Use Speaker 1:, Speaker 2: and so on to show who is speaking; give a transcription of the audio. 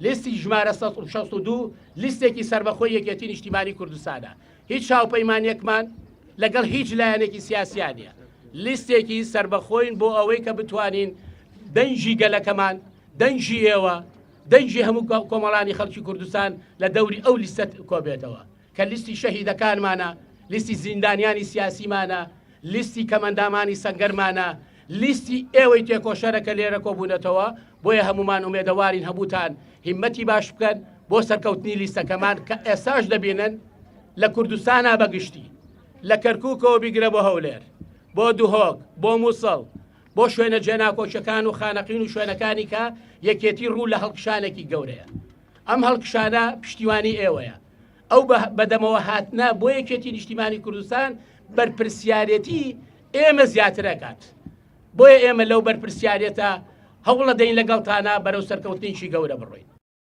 Speaker 1: لیستی ژمارە 162 لیستێکی سربەخۆی یەکێتی نیشتیمانی کوردستانە. هیچ چاوپەیمانیەکمان لەگەڵ هیچ لایەنێکی سیاسیان نیە. لیستێکی سربەخۆین بۆ ئەوەی کە بتوانین دەنجی گەلەکەمان، دەنجی ئێوە، دەنجی هەموو کۆمەڵانی خەڵکی کوردستان لە دەوری ئەو لیستە کۆبێتەوە کە لیستی شەهیدەکانمانە، لیستی زیندانیانی سیاسیمانە، لیستی کەمەندامانی سەنگەرمانە، لیستی ئێوەی تێکۆشەرەکە لێرە کۆبوونەتەوە. بۆیە هەمومان ئومێدەوارین هەبووتان هیممەتی باش بکەن بۆ سەرکەوتنی لیستەکەمان کە ئێساش دەبینن لە کوردستانە بەگشتی لە کەرکووکەوە بیگرە بۆ هەولێر، بۆ دوهۆک، بۆ مووسڵ، بۆ شوێنە جێناکۆچەکان و خانەقین و شوێنەکانی کە یەکێتی ڕوو لە هەڵکشانێکی گەورەیە. ئەم هەڵکشانە پشتیوانی ئێوەیە. ئەو بەدەمەوە هاتنە بۆ یەکێتی نیشتیمانی کوردستان بەرپرسیارەتی ئێمە زیاترەکات. بۆیە ئێمە لەو بەرپرسیارەتە هەوڵە دەین لەگەڵتانە بەرەو سەرکەوتنیشی گەورە بڕۆین.